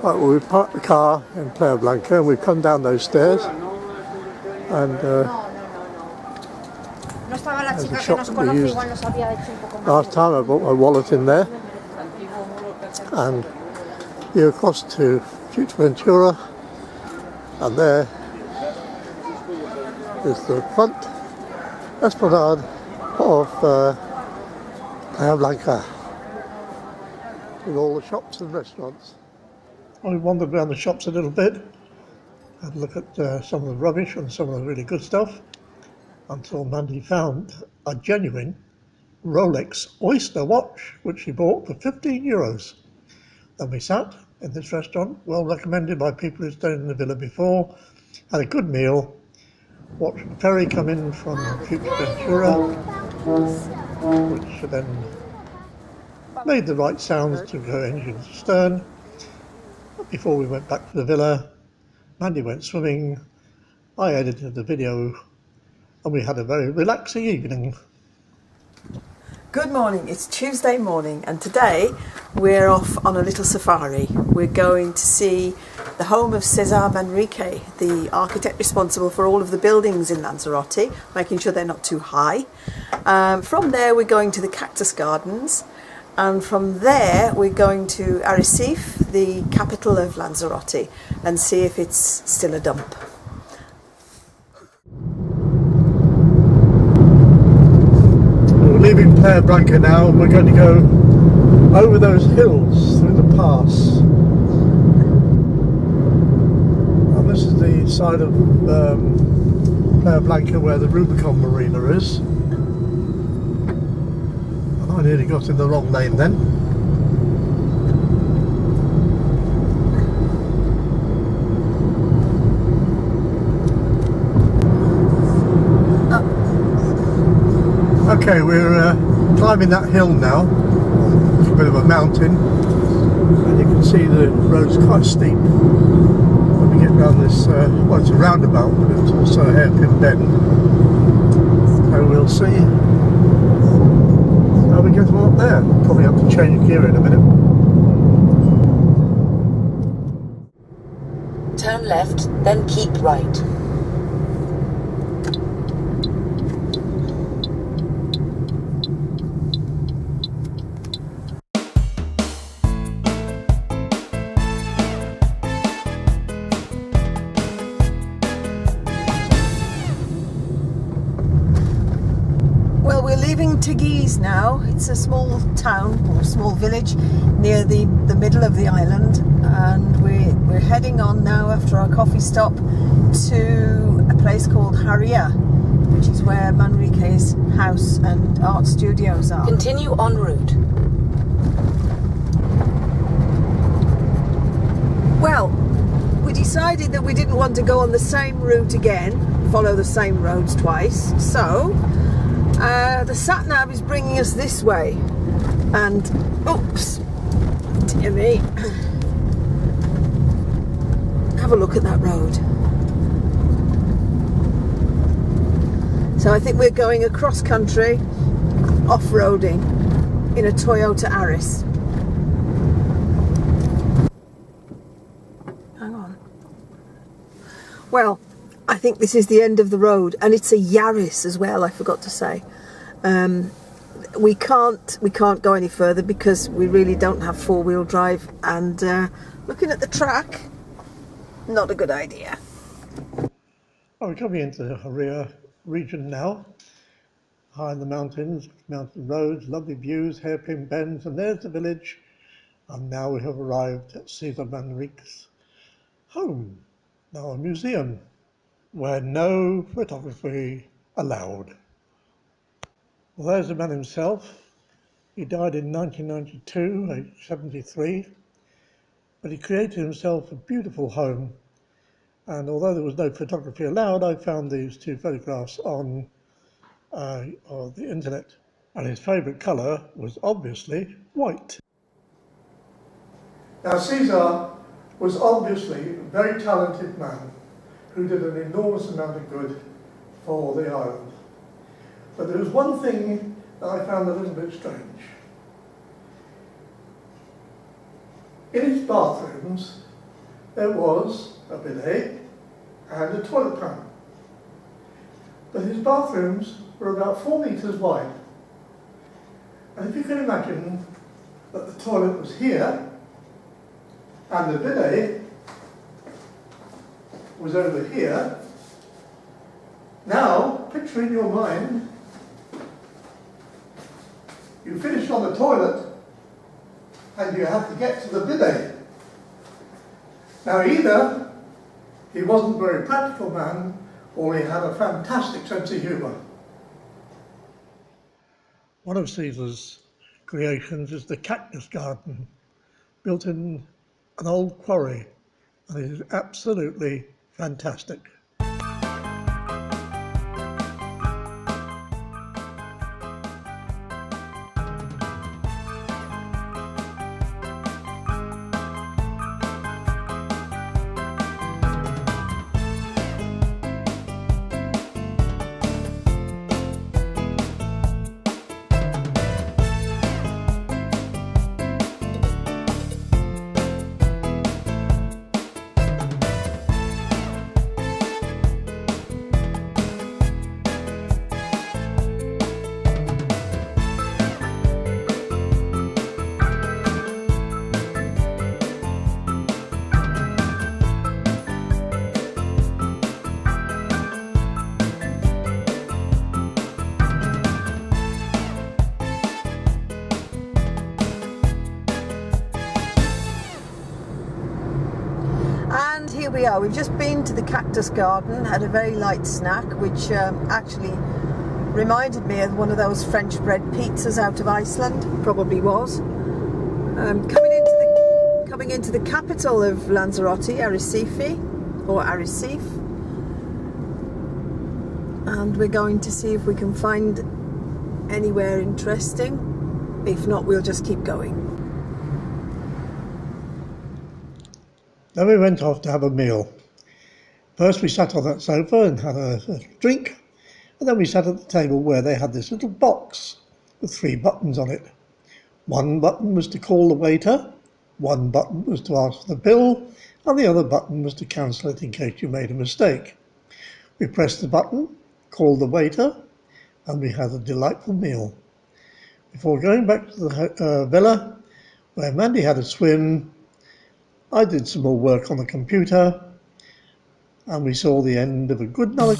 Right, well, we parked the car in Playa Blanca and we've come down those stairs, and there's a shop that we used last time. I brought my wallet in there, and you're across to Fuerteventura, and there is the front esplanade of Playa Blanca with all the shops and restaurants. I wandered around the shops a little bit, had a look at some of the rubbish and some of the really good stuff, until Mandy found a genuine Rolex Oyster watch, which she bought for €15. Then we sat in this restaurant, well recommended by people who've stayed in the villa before, had a good meal, watched the ferry come in from Fuerteventura, which then made the right sounds to go engines astern. Before we went back to the villa, Mandy went swimming, I edited the video, and we had a very relaxing evening. Good morning, it's Tuesday morning, and today we're off on a little safari. We're going to see the home of Cesar Manrique, the architect responsible for all of the buildings in Lanzarote, making sure they're not too high. From there we're going to the Cactus Gardens, and from there we're going to Arrecife, the capital of Lanzarote, and see if it's still a dump. We're leaving Playa Blanca now, and we're going to go over those hills through the pass. And this is the side of Playa Blanca where the Rubicon Marina is. I nearly got in the wrong lane then. Okay, we're climbing that hill now. It's a bit of a mountain, and you can see the road's quite steep. When we get around this, well, it's a roundabout, but it's also a hairpin bend. So we'll see how we get on up there. Probably have to change gear in a minute. Turn left, then keep right. Teguise now. It's a small town or a small village near the middle of the island, and we're heading on now after our coffee stop to a place called Haria, which is where Manrique's house and art studios are. Continue en route. Well, we decided that we didn't want to go on the same route again, follow the same roads twice, so the sat-nav is bringing us this way, and oops, dear me, have a look at that road. So I think we're going across country, off-roading in a Toyota Aris. Hang on. Well, I think this is the end of the road, and it's a Yaris as well, I forgot to say. We can't go any further because we really don't have four-wheel drive, and looking at the track, not a good idea. We're coming into the Haria region now, high in the mountains, mountain roads, lovely views, hairpin bends, and there's the village. And now we have arrived at Cesar Manrique's home, now a museum, where no photography allowed. Well, there's the man himself. He died in 1992, aged 73, but he created himself a beautiful home, and although there was no photography allowed, I found these two photographs on the internet, and his favourite colour was obviously white. Now, Cesar was obviously a very talented man who did an enormous amount of good for the island. But there was one thing that I found a little bit strange. In his bathrooms, there was a bidet and a toilet pan. But his bathrooms were about 4 metres wide. And if you can imagine that the toilet was here and the bidet was over here, now picture in your mind you finished on the toilet and you have to get to the bidet. Now either he wasn't a very practical man or he had a fantastic sense of humour. One of Caesar's creations is the cactus garden, built in an old quarry, and it is absolutely fantastic. And here we are. We've just been to the cactus garden, had a very light snack, which actually reminded me of one of those French bread pizzas out of Iceland. Probably was. Coming into the capital of Lanzarote, Arrecife, or Arrecife, and we're going to see if we can find anywhere interesting. If not, we'll just keep going. Then we went off to have a meal. First we sat on that sofa and had a drink, and then we sat at the table where they had this little box with 3 buttons on it. One button was to call the waiter, one button was to ask for the bill, and the other button was to cancel it in case you made a mistake. We pressed the button, called the waiter, and we had a delightful meal. Before going back to the villa, where Mandy had a swim, I did some more work on the computer, and we saw the end of a good night.